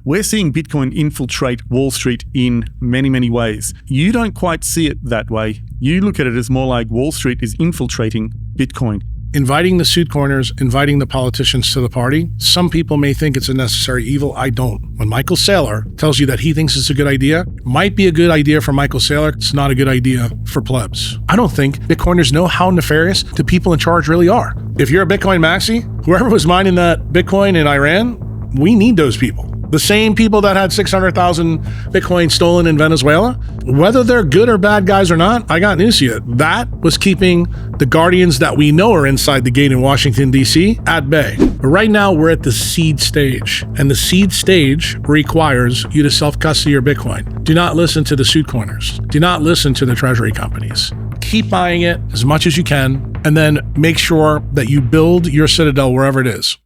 We're seeing Bitcoin infiltrate Wall Street in many, many ways. You don't quite see it that way. You look at it as more like Wall Street is infiltrating Bitcoin. Inviting the suit corners, inviting the politicians to the party. Some people may think it's a necessary evil. I don't. When Michael Saylor tells you that he thinks it's a good idea, it might be a good idea for Michael Saylor. It's not a good idea for plebs. I don't think Bitcoiners know how nefarious the people in charge really are. If you're a Bitcoin maxi, whoever was mining that Bitcoin in Iran, we need those people. The same people that had 600,000 Bitcoin stolen in Venezuela, whether they're good or bad guys or not, I got news to you. That was keeping the guardians that we know are inside the gate in Washington, D.C. at bay. But right now, we're at the seed stage, and the seed stage requires you to self-custody your Bitcoin. Do not listen to the suit corners. Do not listen to the treasury companies. Keep buying it as much as you can, and then make sure that you build your citadel wherever it is.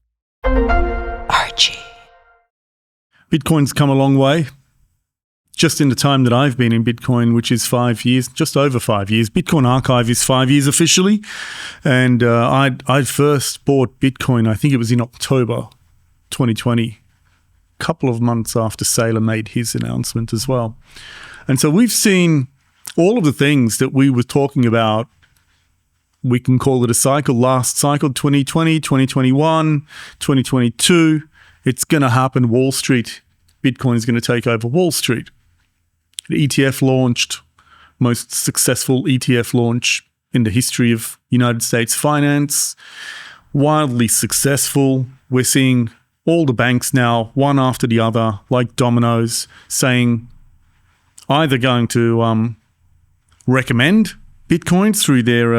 Archie. Bitcoin's come a long way. Just in the time that I've been in Bitcoin, which is 5 years, just over 5 years. Bitcoin Archive is 5 years officially. And I first bought Bitcoin, I think it was in October 2020, a couple of months after Saylor made his announcement as well. And so we've seen all of the things that we were talking about. We can call it a cycle, last cycle, 2020, 2021, 2022. It's going to happen. Wall Street, Bitcoin is going to take over Wall Street. The ETF launched, most successful ETF launch in the history of United States finance. Wildly successful. We're seeing all the banks now, one after the other, like dominoes, saying either going to recommend Bitcoin through their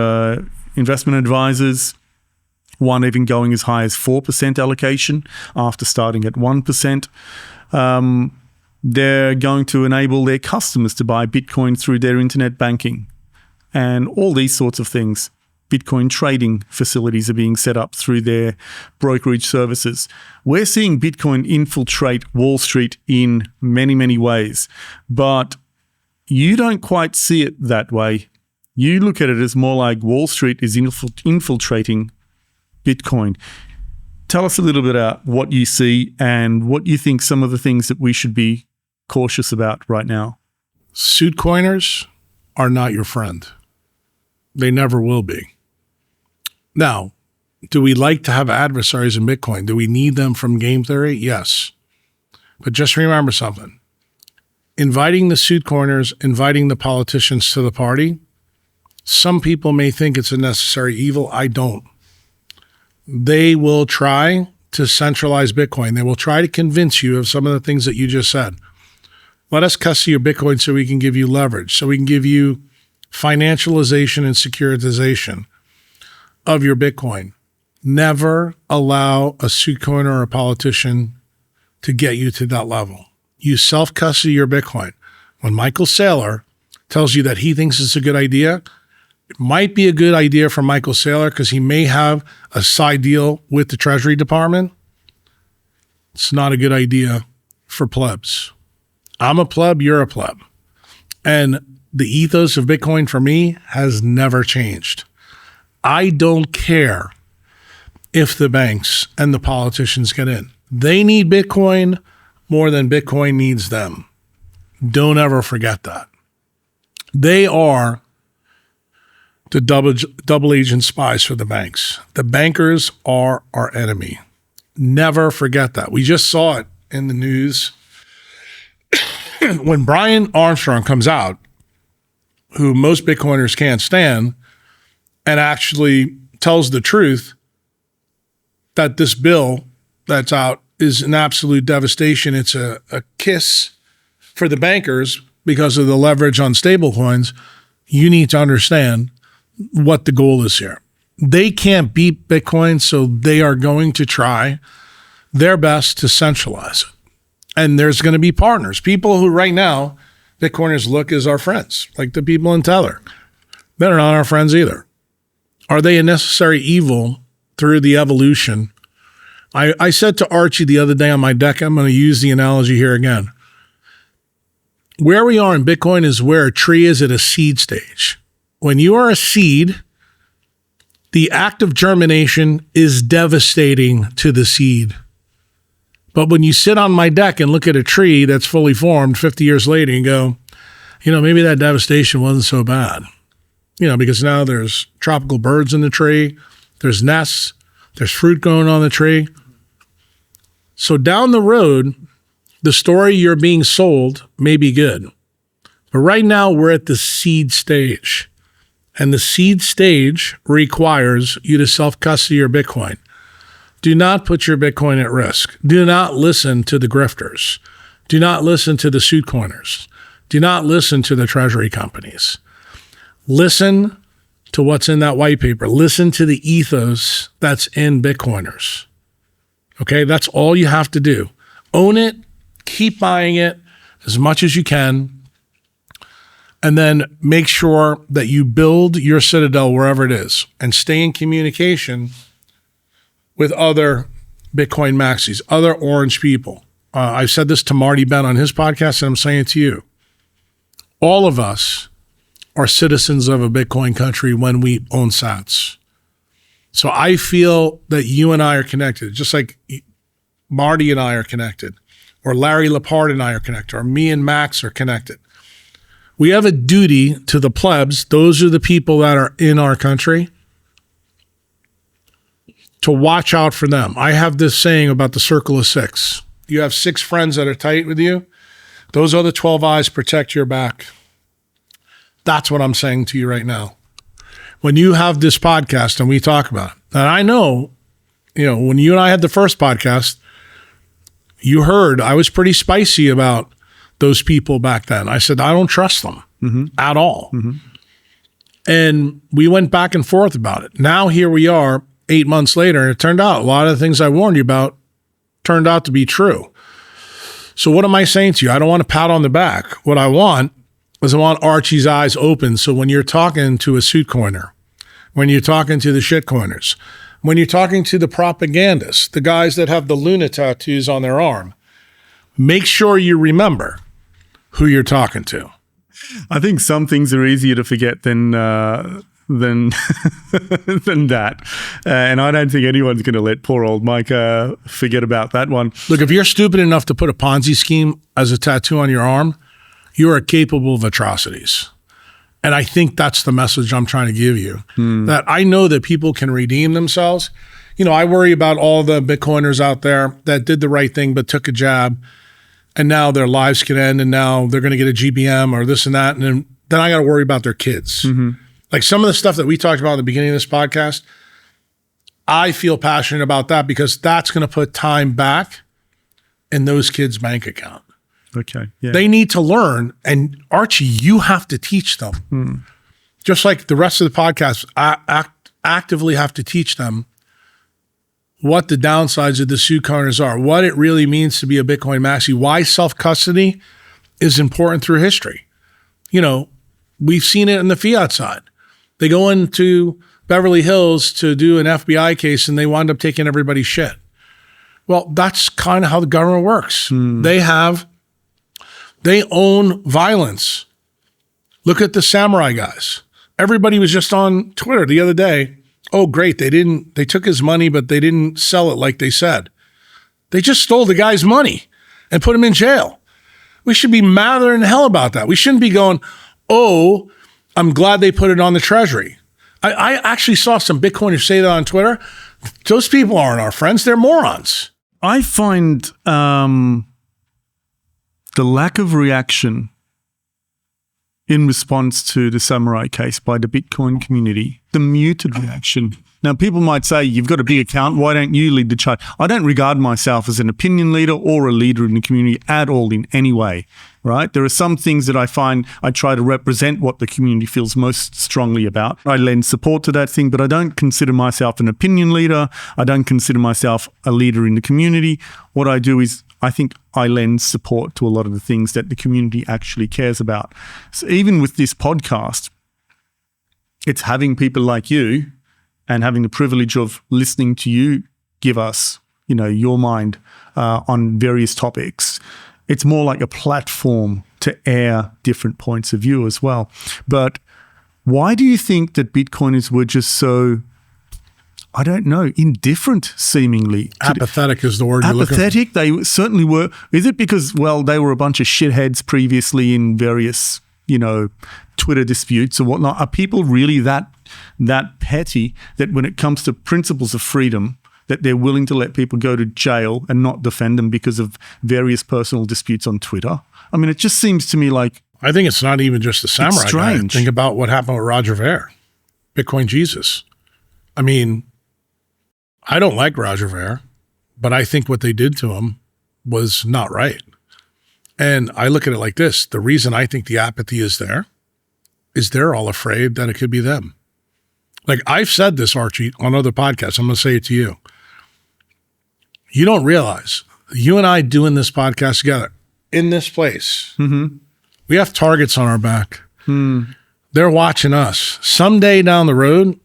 investment advisors, one even going as high as 4% allocation after starting at 1%. They're going to enable their customers to buy Bitcoin through their internet banking and all these sorts of things. Bitcoin trading facilities are being set up through their brokerage services. We're seeing Bitcoin infiltrate Wall Street in many, many ways, but you don't quite see it that way. You look at it as more like Wall Street is infiltrating Bitcoin. Tell us a little bit about what you see and what you think some of the things that we should be cautious about right now. Suit coiners are not your friend. They never will be. Now, do we like to have adversaries in Bitcoin? Do we need them from game theory? Yes. But just remember something. Inviting the suit corners, inviting the politicians to the party, some people may think it's a necessary evil. I don't. They will try to centralize Bitcoin. They will try to convince you of some of the things that you just said. Let us custody your Bitcoin so we can give you leverage, so we can give you financialization and securitization of your Bitcoin. Never allow a suit coiner or a politician to get you to that level. You self-custody your Bitcoin. When Michael Saylor tells you that he thinks it's a good idea, it might be a good idea for Michael Saylor because he may have a side deal with the Treasury Department. It's not a good idea for plebs. I'm a pleb, you're a pleb. And the ethos of Bitcoin for me has never changed. I don't care if the banks and the politicians get in. They need Bitcoin more than Bitcoin needs them. Don't ever forget that. They are the double agent spies for the banks. The bankers are our enemy. Never forget that. We just saw it in the news. When Brian Armstrong comes out, who most Bitcoiners can't stand, and actually tells the truth that this bill that's out is an absolute devastation. It's a kiss for the bankers because of the leverage on stablecoins. You need to understand what the goal is here. They can't beat Bitcoin, so they are going to try their best to centralize it. And there's going to be partners, people who right now, Bitcoiners look as our friends, like the people in Tether. They're not our friends either. Are they a necessary evil through the evolution? I said to Archie the other day on my deck, I'm going to use the analogy here again. Where we are in Bitcoin is where a tree is at a seed stage. When you are a seed, the act of germination is devastating to the seed. But when you sit on my deck and look at a tree that's fully formed 50 years later and go, maybe that devastation wasn't so bad. Because now there's tropical birds in the tree, there's nests, there's fruit growing on the tree. So down the road, the story you're being sold may be good. But right now we're at the seed stage. And the seed stage requires you to self-custody your Bitcoin. Do not put your Bitcoin at risk. Do not listen to the grifters. Do not listen to the suit coiners. Do not listen to the treasury companies. Listen to what's in that white paper. Listen to the ethos that's in Bitcoiners. Okay, that's all you have to do. Own it, keep buying it as much as you can, and then make sure that you build your citadel wherever it is and stay in communication with other Bitcoin maxis, other orange people. I've said this to Marty Ben on his podcast, and I'm saying it to you. All of us are citizens of a Bitcoin country when we own sats. So I feel that you and I are connected, just like Marty and I are connected, or Larry Lepard and I are connected, or me and Max are connected. We have a duty to the plebs, those are the people that are in our country, to watch out for them. I have this saying about the circle of 6. You have 6 friends that are tight with you. Those other 12 eyes protect your back. That's what I'm saying to you right now. When you have this podcast and we talk about it, and I know, when you and I had the first podcast, you heard I was pretty spicy about those people back then. I said, I don't trust them at all. And we went back and forth about it. Now here we are 8 months later, and it turned out a lot of the things I warned you about turned out to be true. So what am I saying to you? I don't want to pat on the back. What I want is I want Archie's eyes open. So when you're talking to a suit coiner, when you're talking to the shit coiners, when you're talking to the propagandists, the guys that have the Luna tattoos on their arm, make sure you remember who you're talking to. I think some things are easier to forget than than that. And I don't think anyone's going to let poor old Micah forget about that one. Look, if you're stupid enough to put a Ponzi scheme as a tattoo on your arm, you are capable of atrocities. And I think that's the message I'm trying to give you, that I know that people can redeem themselves. I worry about all the Bitcoiners out there that did the right thing but took a jab, and now their lives can end, and now they're going to get a GBM or this and that, and then I got to worry about their kids. Like some of the stuff that we talked about at the beginning of this podcast, I feel passionate about that because that's going to put time back in those kids' bank account. Okay. Yeah. They need to learn, and Archie, you have to teach them. Just like the rest of the podcast, actively have to teach them what the downsides of the suit coiners are, what it really means to be a Bitcoin maxi, why self-custody is important through history. We've seen it in the fiat side. They go into Beverly Hills to do an FBI case and they wind up taking everybody's shit. Well, that's kind of how the government works. They own violence. Look at the samurai guys. Everybody was just on Twitter the other day. Oh, great. They took his money, but they didn't sell it like they said. They just stole the guy's money and put him in jail. We should be madder than hell about that. We shouldn't be going, oh, I'm glad they put it on the treasury. I actually saw some Bitcoiners say that on Twitter. Those people aren't our friends. They're morons. I find the lack of reaction in response to the samurai case by the Bitcoin community, the muted reaction. Now, people might say, you've got a big account, why don't you lead the charge? I don't regard myself as an opinion leader or a leader in the community at all in any way, right? There are some things that I find I try to represent what the community feels most strongly about. I lend support to that thing, but I don't consider myself an opinion leader. I don't consider myself a leader in the community. What I do is I think I lend support to a lot of the things that the community actually cares about. So even with this podcast, it's having people like you and having the privilege of listening to you give us, your mind on various topics. It's more like a platform to air different points of view as well. But why do you think that Bitcoiners were just so I don't know, indifferent seemingly. Apathetic is the word you're looking for. Apathetic, they certainly were. Is it because, well, they were a bunch of shitheads previously in various, Twitter disputes or whatnot? Are people really that petty that when it comes to principles of freedom, that they're willing to let people go to jail and not defend them because of various personal disputes on Twitter? I mean, it just seems to me like... I think it's not even just the samurai guy. Think about what happened with Roger Ver, Bitcoin Jesus. I mean, I don't like Roger Ver, but I think what they did to him was not right. And I look at it like this. The reason I think the apathy is they're all afraid that it could be them. Like I've said this, Archie, on other podcasts. I'm going to say it to you. You don't realize you and I doing this podcast together in this place. Mm-hmm. We have targets on our back. They're watching us. Someday down the road,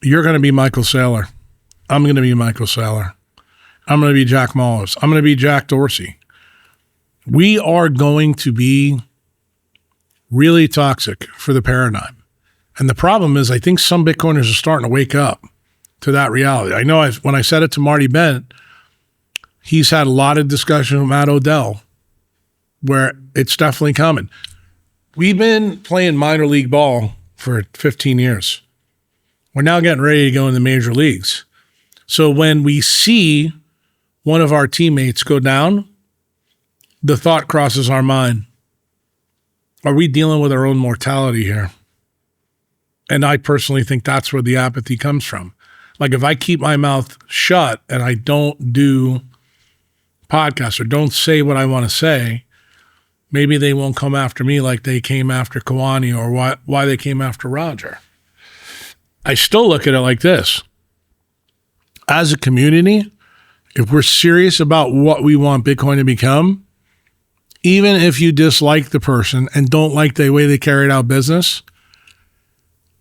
you're going to be Michael Saylor. I'm going to be Michael Saylor. I'm going to be Jack Mullis. I'm going to be Jack Dorsey. We are going to be really toxic for the paradigm. And the problem is I think some Bitcoiners are starting to wake up to that reality. I know when I said it to Marty Bent, he's had a lot of discussion with Matt Odell where it's definitely coming. We've been playing minor league ball for 15 years. We're now getting ready to go in the major leagues. So when we see one of our teammates go down, the thought crosses our mind, are we dealing with our own mortality here? And I personally think that's where the apathy comes from. Like if I keep my mouth shut and I don't do podcasts or don't say what I want to say, maybe they won't come after me like they came after Kawani or why they came after Roger. I still look at it like this. As a community, if we're serious about what we want Bitcoin to become, even if you dislike the person and don't like the way they carried out business,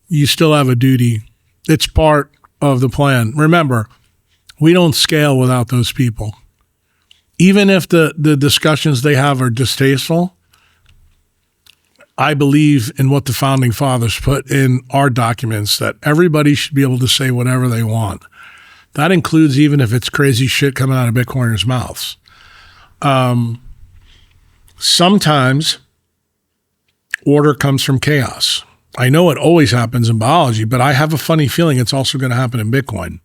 you still have a duty. It's part of the plan. Remember, we don't scale without those people. Even if the discussions they have are distasteful, I believe in what the founding fathers put in our documents that everybody should be able to say whatever they want. That includes even if it's crazy shit coming out of Bitcoiners' mouths. Sometimes order comes from chaos. I know it always happens in biology, but I have a funny feeling it's also going to happen in Bitcoin.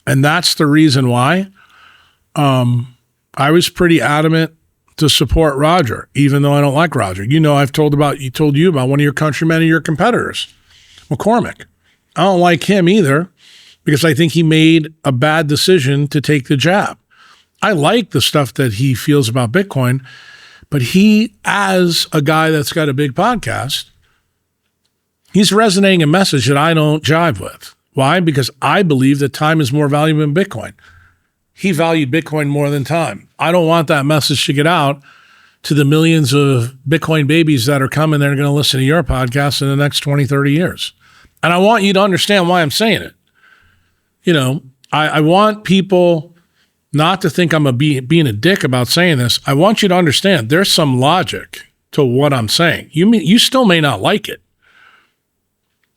And that's the reason why I was pretty adamant to support Roger, even though I don't like Roger. I've told you about one of your countrymen and your competitors, McCormick. I don't like him either because I think he made a bad decision to take the jab. I like the stuff that he feels about Bitcoin, but he, as a guy that's got a big podcast, he's resonating a message that I don't jive with. Why? Because I believe that time is more valuable than Bitcoin. He valued Bitcoin more than time. I don't want that message to get out to the millions of Bitcoin babies that are coming that are going to listen to your podcast in the next 20, 30 years. And I want you to understand why I'm saying it. I want people not to think I'm being a dick about saying this. I want you to understand there's some logic to what I'm saying. You still may not like it.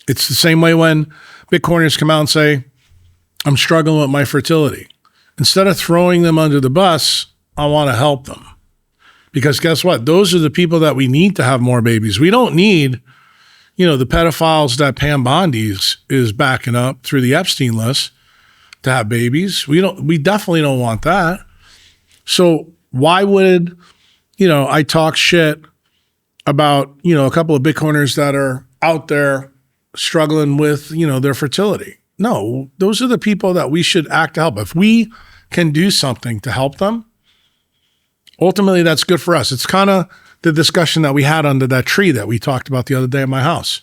It's the same way when Bitcoiners come out and say, I'm struggling with my fertility. Instead of throwing them under the bus, I want to help them. Because guess what? Those are the people that we need to have more babies. We don't need, the pedophiles that Pam Bondi is backing up through the Epstein list to have babies. We definitely don't want that. So why would, I talk shit about, a couple of Bitcoiners that are out there struggling with, their fertility? No, those are the people that we should act to help. If we can do something to help them, ultimately that's good for us. It's kind of the discussion that we had under that tree that we talked about the other day at my house.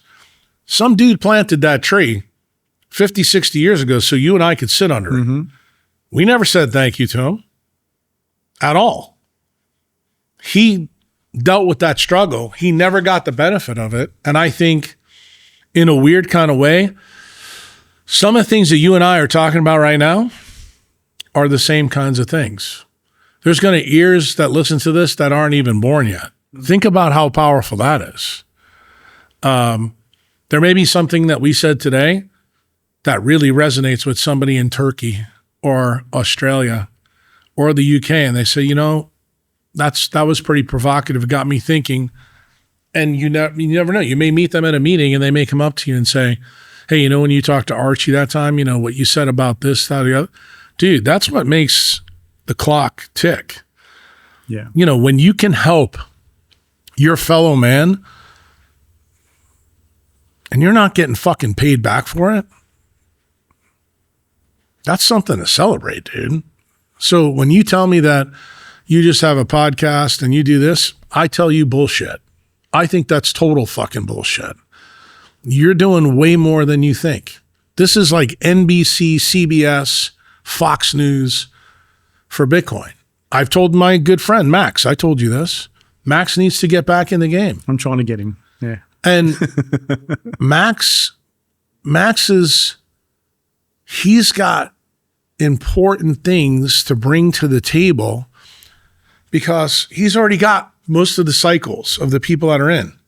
Some dude planted that tree 50, 60 years ago so you and I could sit under it. We never said thank you to him at all. He dealt with that struggle. He never got the benefit of it. And I think in a weird kind of way, some of the things that you and I are talking about right now are the same kinds of things. There's going to be ears that listen to this that aren't even born yet. Think about how powerful that is. There may be something that we said today that really resonates with somebody in Turkey or Australia or the UK, and they say, that was pretty provocative. It got me thinking. And you never know. You may meet them at a meeting and they may come up to you and say, hey, when you talked to Archie that time, what you said about this, that, or the other. Dude, that's what makes the clock tick. Yeah. When you can help your fellow man and you're not getting fucking paid back for it, that's something to celebrate, dude. So when you tell me that you just have a podcast and you do this, I tell you bullshit. I think that's total fucking bullshit. You're doing way more than you think. This is like NBC, CBS, Fox News for Bitcoin. I've told my good friend, Max, I told you this. Max needs to get back in the game. I'm trying to get him. Yeah. And Max he's got important things to bring to the table because he's already got most of the cycles of the people that are in.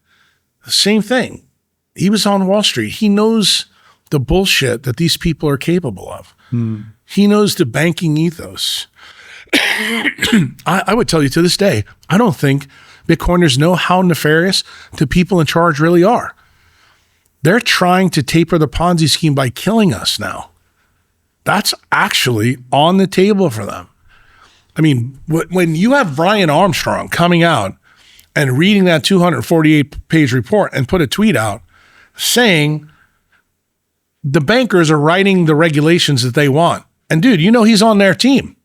The same thing. He was on Wall Street. He knows the bullshit that these people are capable of. He knows the banking ethos. I would tell you to this day, I don't think Bitcoiners know how nefarious the people in charge really are. They're trying to taper the Ponzi scheme by killing us now. That's actually on the table for them. I mean, when you have Brian Armstrong coming out and reading that 248-page report and put a tweet out saying the bankers are writing the regulations that they want. And dude, he's on their team.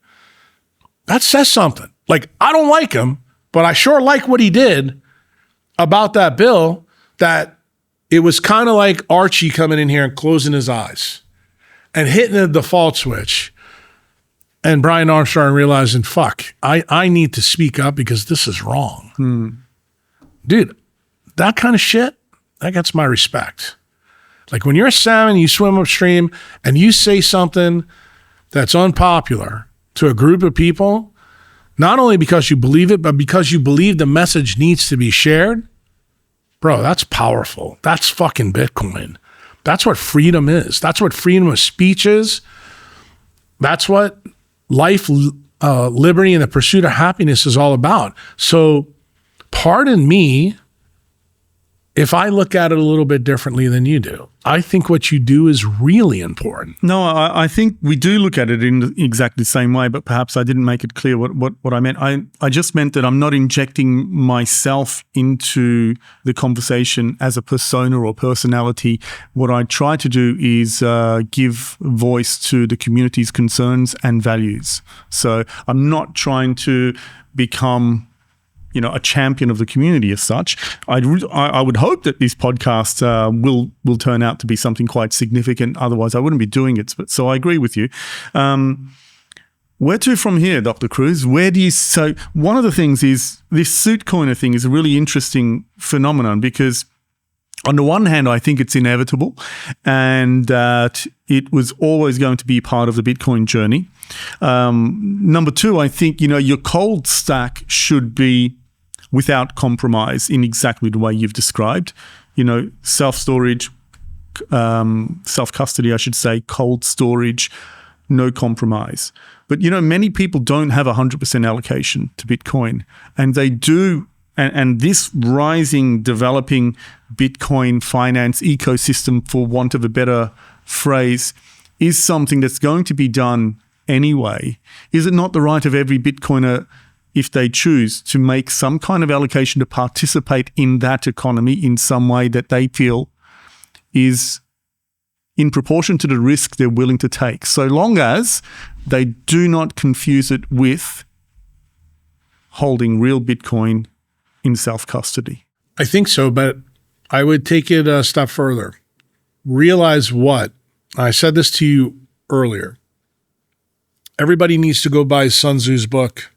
That says something. Like, I don't like him, but I sure like what he did about that bill, that it was kind of like Archie coming in here and closing his eyes and hitting the default switch. And Brian Armstrong realizing, fuck, I need to speak up because this is wrong. Dude, that kind of shit, that gets my respect. Like when you're a salmon, you swim upstream and you say something that's unpopular to a group of people, not only because you believe it, but because you believe the message needs to be shared, bro, that's powerful. That's fucking Bitcoin. That's what freedom is. That's what freedom of speech is. That's what life, liberty, and the pursuit of happiness is all about. So pardon me if I look at it a little bit differently than you do. I think what you do is really important. No, I think we do look at it in exactly the same way, but perhaps I didn't make it clear what I meant. I just meant that I'm not injecting myself into the conversation as a persona or personality. What I try to do is give voice to the community's concerns and values. So I'm not trying to become a champion of the community as such. I would hope that this podcast will turn out to be something quite significant. Otherwise, I wouldn't be doing it. So I agree with you. Where to from here, Dr. Kruse? So one of the things is this suit coiner thing is a really interesting phenomenon because on the one hand, I think it's inevitable and that it was always going to be part of the Bitcoin journey. Number two, I think, your cold stack should be without compromise in exactly the way you've described. Self-storage, self-custody, I should say, cold storage, no compromise. But, many people don't have 100% allocation to Bitcoin. And they do, and this rising, developing Bitcoin finance ecosystem, for want of a better phrase, is something that's going to be done anyway. Is it not the right of every Bitcoiner, if they choose, to make some kind of allocation to participate in that economy in some way that they feel is in proportion to the risk they're willing to take, so long as they do not confuse it with holding real Bitcoin in self-custody? I think so, but I would take it a step further. Realize what? I said this to you earlier. Everybody needs to go buy Sun Tzu's book,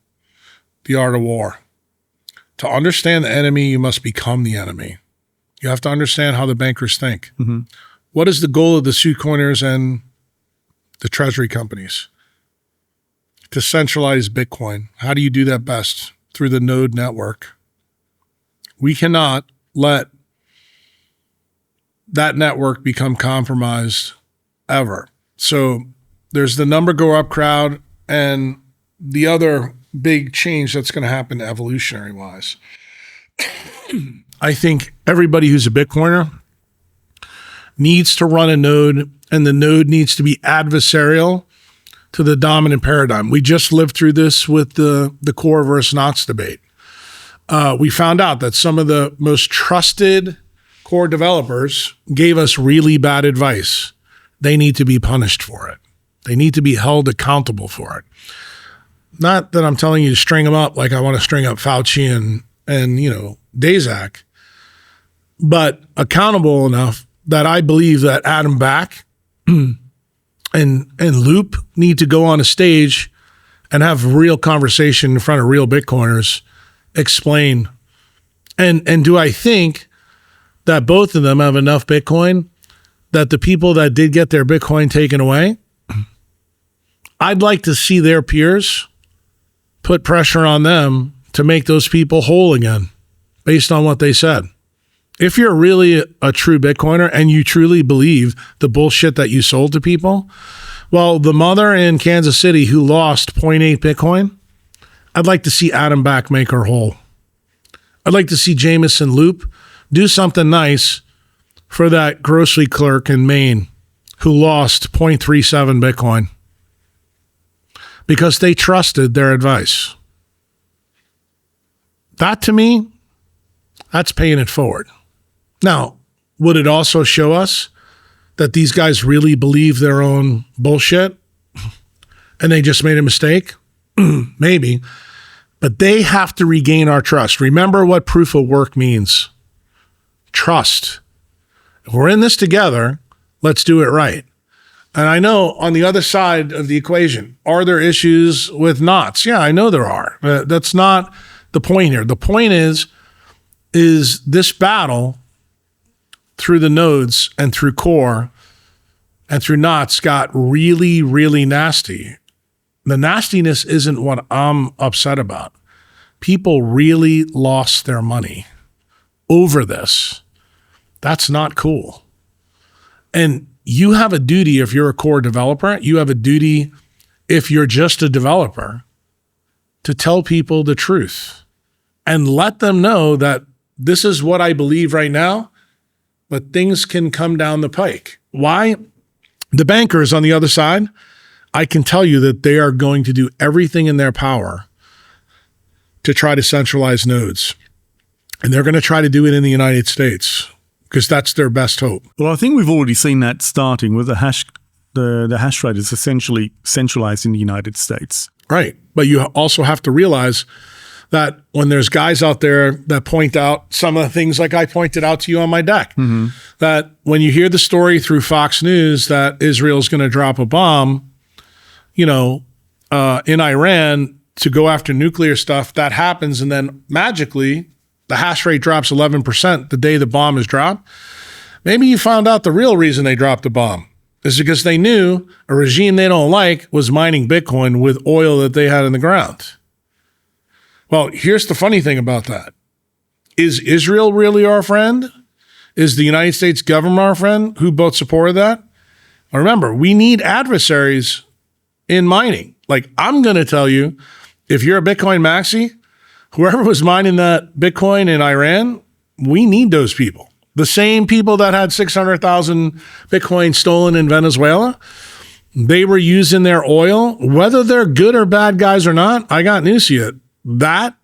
The Art of War. To understand the enemy, you must become the enemy. You have to understand how the bankers think. Mm-hmm. What is the goal of the suit coiners and the treasury companies? To centralize Bitcoin. How do you do that best? Through the node network. We cannot let that network become compromised ever. So there's the number go up crowd and the other big change that's going to happen evolutionary wise. I think everybody who's a Bitcoiner needs to run a node, and the node needs to be adversarial to the dominant paradigm. We just lived through this with the core versus Knox debate. We found out that some of the most trusted core developers gave us really bad advice. They need to be punished for it. They need to be held accountable for it. Not that I'm telling you to string them up like I want to string up Fauci and Daszak, but accountable enough that I believe that Adam Back and Loop need to go on a stage and have real conversation in front of real Bitcoiners, explain. And do I think that both of them have enough Bitcoin that the people that did get their Bitcoin taken away, I'd like to see their peers put pressure on them to make those people whole again based on what they said. If you're really a true Bitcoiner and you truly believe the bullshit that you sold to people, well, the mother in Kansas City who lost 0.8 Bitcoin, I'd like to see Adam Back make her whole. I'd like to see Jameson Loop do something nice for that grocery clerk in Maine who lost 0.37 Bitcoin because they trusted their advice. That to me, that's paying it forward. Now, would it also show us that these guys really believe their own bullshit and they just made a mistake? Maybe. But they have to regain our trust. Remember what proof of work means. Trust. If we're in this together, let's do it right. And I know on the other side of the equation, are there issues with knots? Yeah, I know there are. That's not the point here. The point is this battle through the nodes and through core and through knots got really, really nasty. The nastiness isn't what I'm upset about. People really lost their money over this. That's not cool. And you have a duty if you're a core developer, you have a duty if you're just a developer to tell people the truth and let them know that this is what I believe right now, but things can come down the pike. Why? The bankers on the other side, I can tell you that they are going to do everything in their power to try to centralize nodes. And they're going to try to do it in the United States because that's their best hope. Well, I think we've already seen that starting with the hash rate is essentially centralized in the United States. Right. But you also have to realize that when there's guys out there that point out some of the things like I pointed out to you on my deck, that when you hear the story through Fox News that Israel's going to drop a bomb, in Iran to go after nuclear stuff, that happens. And then magically the hash rate drops 11% the day the bomb is dropped. Maybe you found out the real reason they dropped the bomb is because they knew a regime they don't like was mining Bitcoin with oil that they had in the ground. Well, here's the funny thing about that. Is Israel really our friend? Is the United States government our friend who both supported that? Well, remember, we need adversaries in mining. Like, I'm going to tell you, if you're a Bitcoin maxi, whoever was mining that Bitcoin in Iran, we need those people. The same people that had 600,000 Bitcoin stolen in Venezuela, they were using their oil. Whether they're good or bad guys or not, I got news to you. That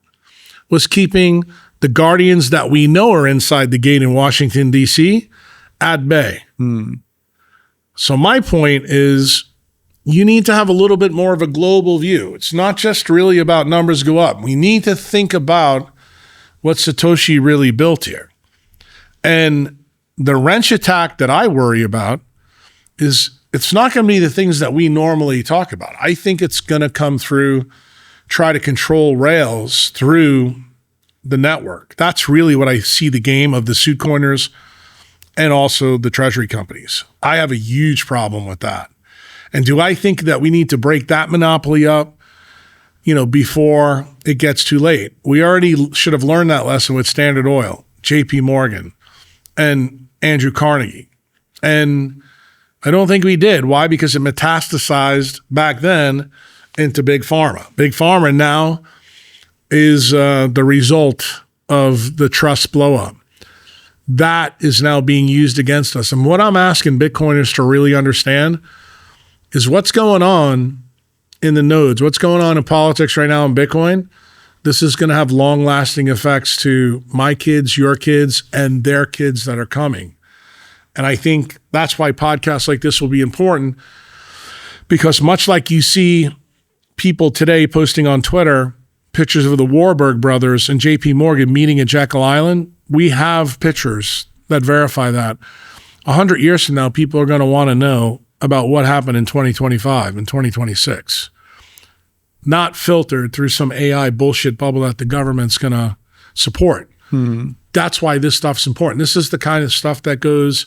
was keeping the guardians that we know are inside the gate in Washington, D.C. at bay. So my point is you need to have a little bit more of a global view. It's not just really about numbers go up. We need to think about what Satoshi really built here. And the wrench attack that I worry about is it's not going to be the things that we normally talk about. I think it's going to come through try to control rails through the network. That's really what I see the game of the suit coiners and also the treasury companies. I have a huge problem with that. And do I think that we need to break that monopoly up, before it gets too late? We already should have learned that lesson with Standard Oil, JP Morgan, and Andrew Carnegie. And I don't think we did. Why? Because it metastasized back then into Big Pharma. Big Pharma now is the result of the trust blow up. That is now being used against us. And what I'm asking Bitcoiners to really understand is what's going on in the nodes, what's going on in politics right now in Bitcoin. This is going to have long-lasting effects to my kids, your kids, and their kids that are coming. And I think that's why podcasts like this will be important, because much like you see people today posting on Twitter pictures of the Warburg brothers and JP Morgan meeting at Jekyll Island, we have pictures that verify that. 100 years from now, people are going to want to know about what happened in 2025 and 2026. Not filtered through some AI bullshit bubble that the government's going to support. That's why this stuff's important. This is the kind of stuff that goes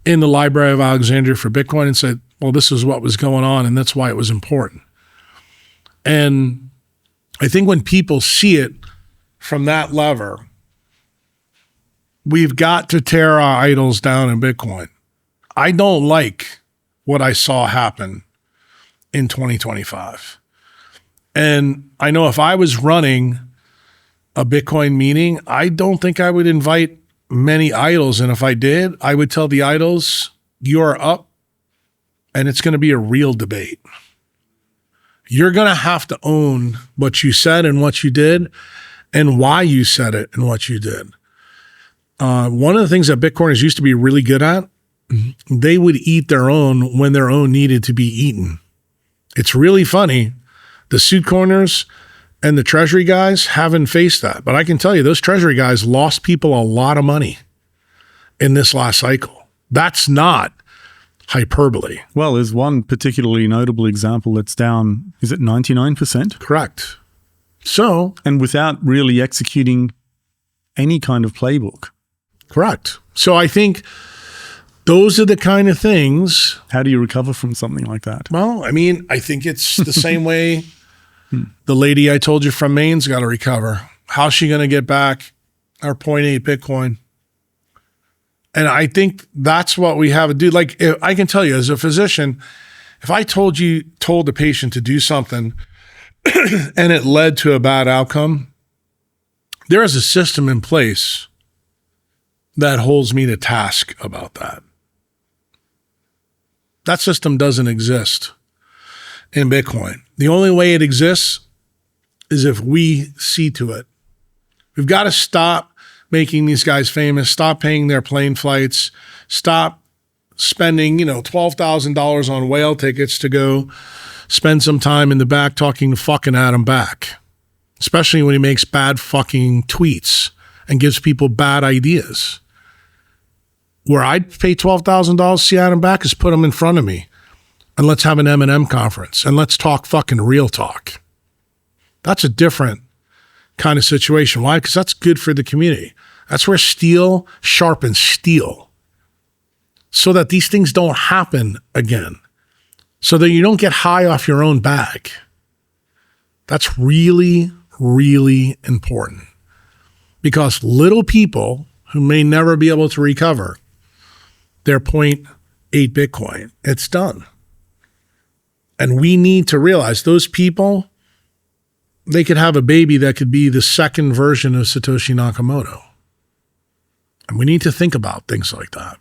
in the Library of Alexandria for Bitcoin and said, well, this is what was going on, and that's why it was important. And I think when people see it from that lever, we've got to tear our idols down in Bitcoin. I don't like what I saw happen in 2025. And I know if I was running a Bitcoin meeting, I don't think I would invite many idols. And if I did, I would tell the idols, you're up, and it's going to be a real debate. You're going to have to own what you said and what you did and why you said it and what you did. One of the things that Bitcoiners used to be really good at, they would eat their own when their own needed to be eaten. It's really funny. The suit corners and the treasury guys haven't faced that. But I can tell you, those treasury guys lost people a lot of money in this last cycle. That's not hyperbole. Well, there's one particularly notable example that's down, is it 99%? Correct. So, And without really executing any kind of playbook. correct. So I think those are the kind of things. How do you recover from something like that? Well, I mean, I think it's the same way the lady I told you from Maine's got to recover. How's she going to get back our 0.8 Bitcoin? And I think that's what we have to do. Like, I can tell you as a physician, if I told the patient to do something and it led to a bad outcome, there is a system in place that holds me to task about that. That system doesn't exist in Bitcoin. The only way it exists is if we see to it. We've got to stop making these guys famous, stop paying their plane flights, stop spending, $12,000 on whale tickets to go spend some time in the back talking to fucking Adam Back, especially when he makes bad fucking tweets and gives people bad ideas. Where I'd pay $12,000 to see Adam Back is put him in front of me and let's have an M&M conference and let's talk fucking real talk. That's a different kind of situation. Why? Because that's good for the community. That's where steel sharpens steel so that these things don't happen again, so that you don't get high off your own back. That's really, really important, because little people who may never be able to recover their 0.8 Bitcoin, it's done. And we need to realize those people, they could have a baby that could be the second version of Satoshi Nakamoto. And we need to think about things like that.